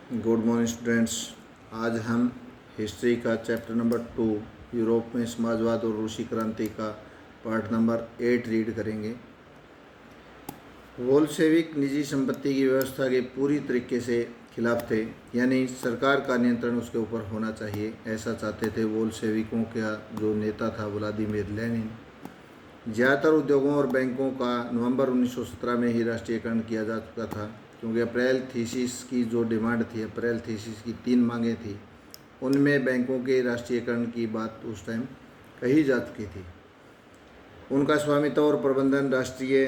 Good morning students. आज हम history का चैप्टर नंबर 2 यूरोप में समाजवाद और रूसी क्रांति का पार्ट नंबर 8 रीड करेंगे। बोल्शेविक निजी संपत्ति की व्यवस्था के पूरी तरीके से खिलाफ थे, यानी सरकार का नियंत्रण उसके ऊपर होना चाहिए, ऐसा चाहते थे बोल्शेविकों का जो नेता था व्लादिमीर लेनिन। ज़्यादातर उद्योगों और बैंकों का नवंबर 1917 में ही राष्ट्रीयकरण किया जा चुका था, क्योंकि अप्रैल थीसिस की जो डिमांड थी, अप्रैल थीसिस की 3 मांगें थी, उनमें बैंकों के राष्ट्रीयकरण की बात उस टाइम कही जा चुकी थी। उनका स्वामित्व और राष्ट्रीय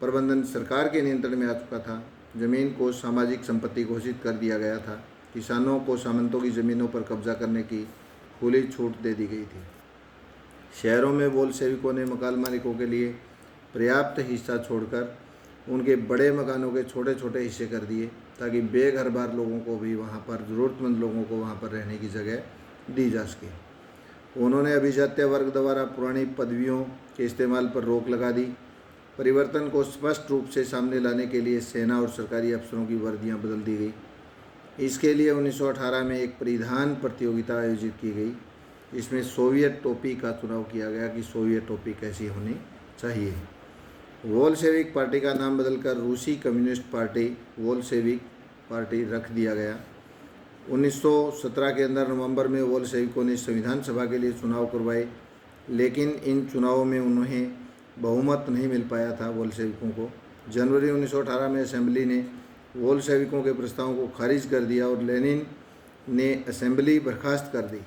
प्रबंधन सरकार के नियंत्रण में आ चुका था। जमीन को सामाजिक संपत्ति घोषित कर दिया गया था। किसानों को सामंतों की ज़मीनों पर कब्जा करने की खुली छूट दे दी गई थी। शहरों में बोल्शेविकों ने मकान मालिकों के लिए पर्याप्त हिस्सा छोड़कर उनके बड़े मकानों के छोटे छोटे हिस्से कर दिए, ताकि बेघर-बार लोगों को भी वहाँ पर, ज़रूरतमंद लोगों को वहाँ पर रहने की जगह दी जा सके। उन्होंने अभिजात्य वर्ग द्वारा पुरानी पदवियों के इस्तेमाल पर रोक लगा दी। परिवर्तन को स्पष्ट रूप से सामने लाने के लिए सेना और सरकारी अफसरों की वर्दियाँ बदल दी गई। इसके लिए 1918 में एक परिधान प्रतियोगिता आयोजित की गई, इसमें सोवियत टोपी का चुनाव किया गया कि सोवियत टोपी कैसी होनी चाहिए। बोल्शेविक पार्टी का नाम बदलकर रूसी कम्युनिस्ट पार्टी बोल्शेविक पार्टी रख दिया गया। 1917 के अंदर नवंबर में बोल्शेविकों ने संविधान सभा के लिए चुनाव करवाए, लेकिन इन चुनावों में उन्हें बहुमत नहीं मिल पाया था बोल्शेविकों को। जनवरी 1918 में असेंबली ने बोल्शेविकों के प्रस्तावों को खारिज कर दिया और लेनिन ने असेंबली बर्खास्त कर दी।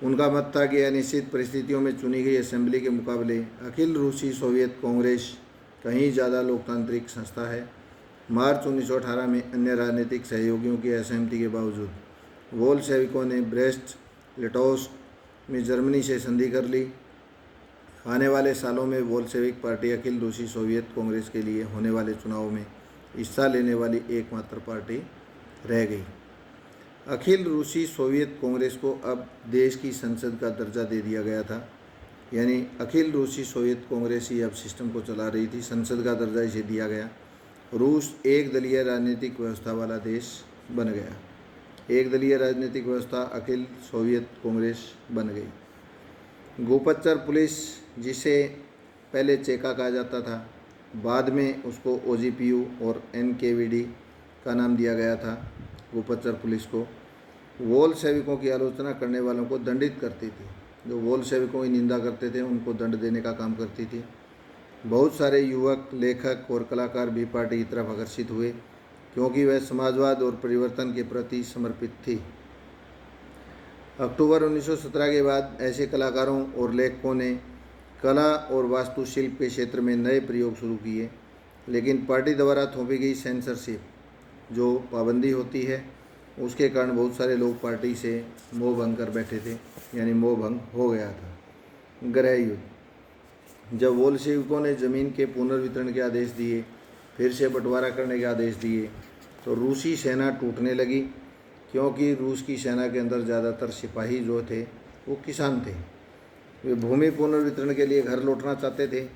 उनका मत था कि अनिश्चित परिस्थितियों में चुनी गई असेंबली के मुकाबले अखिल रूसी सोवियत कांग्रेस कहीं ज़्यादा लोकतांत्रिक संस्था है। मार्च 1918 में अन्य राजनीतिक सहयोगियों की असहमति के बावजूद बोल्शेविकों ने ब्रेस्ट लिटोव्स्क में जर्मनी से संधि कर ली। आने वाले सालों में बोल्शेविक पार्टी अखिल रूसी सोवियत कांग्रेस के लिए होने वाले चुनाव में हिस्सा लेने वाली एकमात्र पार्टी रह गई। अखिल रूसी सोवियत कांग्रेस को अब देश की संसद का दर्जा दे दिया गया था, यानी अखिल रूसी सोवियत कांग्रेस ही अब सिस्टम को चला रही थी, संसद का दर्जा इसे दिया गया। रूस एक दलीय राजनीतिक व्यवस्था वाला देश बन गया। एक दलीय राजनीतिक व्यवस्था अखिल सोवियत कांग्रेस बन गई। गुप्तचर पुलिस, जिसे पहले चेका कहा जाता था, बाद में उसको ओजीपीयू और एनकेवीडी का नाम दिया गया था। गुप्तचर पुलिस को बोल्शेविकों की आलोचना करने वालों को दंडित करती थी। जो बोल्शेविकों की निंदा करते थे उनको दंड देने का काम करती थी। बहुत सारे युवक, लेखक और कलाकार भी पार्टी की तरफ आकर्षित हुए, क्योंकि वह समाजवाद और परिवर्तन के प्रति समर्पित थी। अक्टूबर 1917 के बाद ऐसे कलाकारों और लेखकों ने कला और वास्तुशिल्प के क्षेत्र में नए प्रयोग शुरू किए, लेकिन पार्टी द्वारा थोपी गई सेंसरशिप, जो पाबंदी होती है, उसके कारण बहुत सारे लोग पार्टी से मोह भंग कर बैठे थे, यानी मोह भंग हो गया था। गृह युद्ध। जब बोल्शेविकों ने ज़मीन के पुनर्वितरण के आदेश दिए, फिर से बंटवारा करने के आदेश दिए, तो रूसी सेना टूटने लगी, क्योंकि रूस की सेना के अंदर ज़्यादातर सिपाही जो थे वो किसान थे। वे भूमि पुनर्वितरण के लिए घर लौटना चाहते थे,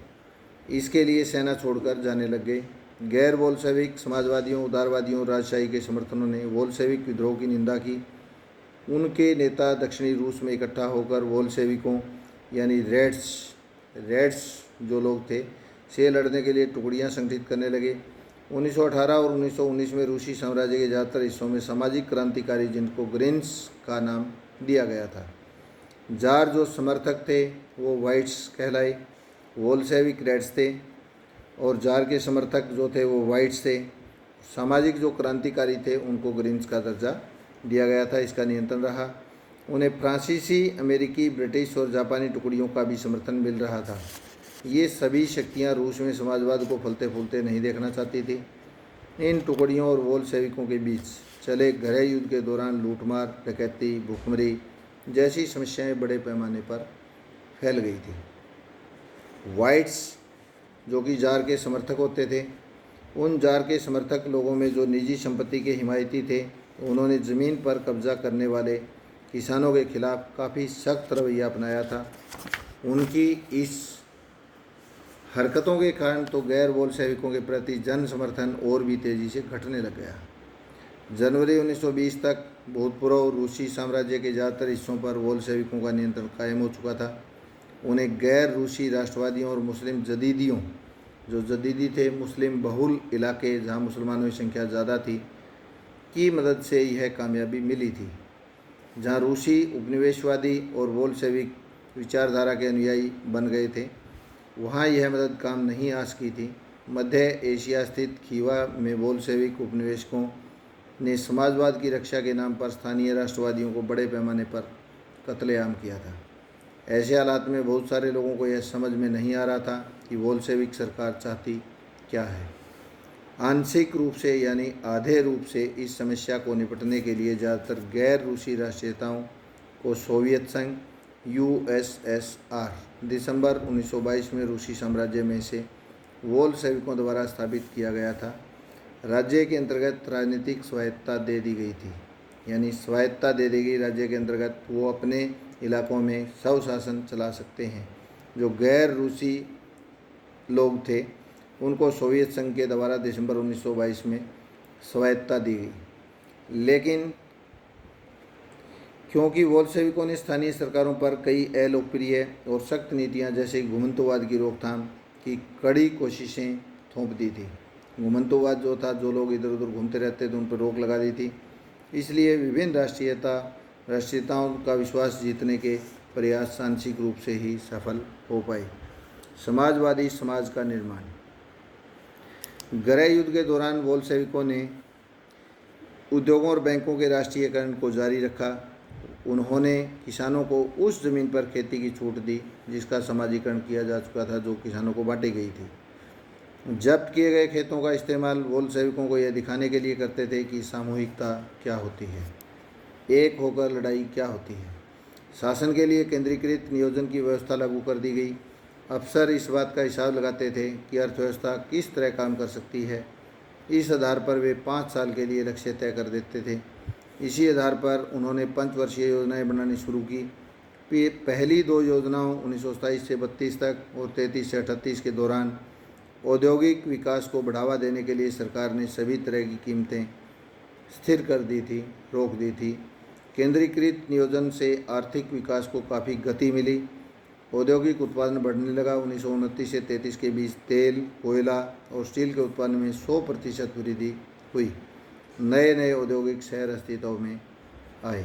इसके लिए सेना छोड़कर जाने लग गए। गैर बोल्शेविक समाजवादियों, उदारवादियों, राजशाही के समर्थनों ने बोल्शेविक विद्रोह की निंदा की। उनके नेता दक्षिणी रूस में इकट्ठा होकर बोल्शेविकों, यानी रेड्स जो लोग थे, से लड़ने के लिए टुकड़ियां संगठित करने लगे। 1918 और 1919 में रूसी साम्राज्य के ज़्यादातर हिस्सों में सामाजिक क्रांतिकारी, जिनको ग्रीन्स का नाम दिया गया था, जार जो समर्थक थे वो वाइट्स कहलाए। बोल्शेविक रेड्स थे और जार के समर्थक जो थे वो वाइट्स थे। सामाजिक जो क्रांतिकारी थे उनको ग्रीन्स का दर्जा दिया गया था, इसका नियंत्रण रहा। उन्हें फ्रांसीसी, अमेरिकी, ब्रिटिश और जापानी टुकड़ियों का भी समर्थन मिल रहा था। ये सभी शक्तियां रूस में समाजवाद को फलते फूलते नहीं देखना चाहती थी। इन टुकड़ियों और बोल्शेविकों के बीच चले गृह युद्ध के दौरान लूटमार, डकैती, भुखमरी जैसी समस्याएं बड़े पैमाने पर फैल गई थी। वाइट्स जो कि जार के समर्थक होते थे, उन जार के समर्थक लोगों में जो निजी संपत्ति के हिमायती थे, उन्होंने ज़मीन पर कब्जा करने वाले किसानों के खिलाफ काफ़ी सख्त रवैया अपनाया था। उनकी इस हरकतों के कारण तो गैर बोल्शेविकों के प्रति जन समर्थन और भी तेज़ी से घटने लग गया। जनवरी 1920 तक भूतपूर्व रूसी साम्राज्य के ज़्यादातर हिस्सों पर बोल्शेविकों का नियंत्रण कायम हो चुका था। उन्हें गैर रूसी राष्ट्रवादियों और मुस्लिम जदीदियों, जो जदीदी थे मुस्लिम बहुल इलाके जहाँ मुसलमानों की संख्या ज़्यादा थी, की मदद से यह कामयाबी मिली थी। जहाँ रूसी उपनिवेशवादी और बोल्शेविक विचारधारा के अनुयायी बन गए थे, वहाँ यह मदद काम नहीं आ सकी थी। मध्य एशिया स्थित खीवा में बोल्शेविक उपनिवेशकों ने समाजवाद की रक्षा के नाम पर स्थानीय राष्ट्रवादियों को बड़े पैमाने पर कत्लेआम किया था। ऐसे हालात में बहुत सारे लोगों को यह समझ में नहीं आ रहा था कि बोल्शेविक सरकार चाहती क्या है। आंशिक रूप से यानी आधे रूप से इस समस्या को निपटने के लिए ज़्यादातर गैर रूसी राष्ट्रीयताओं को सोवियत संघ USSR दिसंबर 1922 में रूसी साम्राज्य में से बोल्शेविकों द्वारा स्थापित किया गया था। राज्य के अंतर्गत राजनीतिक स्वायत्तता दे दी गई थी, यानी स्वायत्तता दे दी गई। राज्य के अंतर्गत वो अपने इलाकों में स्वशासन चला सकते हैं। जो गैर रूसी लोग थे उनको सोवियत संघ के द्वारा दिसंबर 1922 में स्वायत्तता दी गई। लेकिन क्योंकि बोल्शेविकों ने स्थानीय सरकारों पर कई अलोकप्रिय और सख्त नीतियां जैसे घुमंतुवाद की रोकथाम की कड़ी कोशिशें थोप दी थी। घुमंतुवाद जो था, जो लोग इधर उधर घूमते रहते थे उन पर रोक लगा दी थी। इसलिए विभिन्न राष्ट्रीयताओं का विश्वास जीतने के प्रयास आंशिक रूप से ही सफल हो पाए। समाजवादी समाज का निर्माण। गृह युद्ध के दौरान बोल्शेविकों ने उद्योगों और बैंकों के राष्ट्रीयकरण को जारी रखा। उन्होंने किसानों को उस ज़मीन पर खेती की छूट दी जिसका समाजीकरण किया जा चुका था, जो किसानों को बांटी गई थी। जब्त किए गए खेतों का इस्तेमाल बोल्शेविकों को यह दिखाने के लिए करते थे कि सामूहिकता क्या होती है, एक होकर लड़ाई क्या होती है। शासन के लिए केंद्रीकृत नियोजन की व्यवस्था लागू कर दी गई। अफसर इस बात का हिसाब लगाते थे कि अर्थव्यवस्था किस तरह काम कर सकती है। इस आधार पर वे 5 साल के लिए लक्ष्य तय कर देते थे। इसी आधार पर उन्होंने 5 वर्षीय योजनाएं बनानी शुरू की। पहली 2 योजनाओं 1927 से 32 तक और 33 से 38 के दौरान औद्योगिक विकास को बढ़ावा देने के लिए सरकार ने सभी तरह की कीमतें स्थिर कर दी थी, रोक दी थी। केंद्रीकृत नियोजन से आर्थिक विकास को काफ़ी गति मिली। औद्योगिक उत्पादन बढ़ने लगा। 1929 से 33 के बीच तेल, कोयला और स्टील के उत्पादन में 100% वृद्धि हुई। नए नए औद्योगिक शहर अस्तित्व में आए।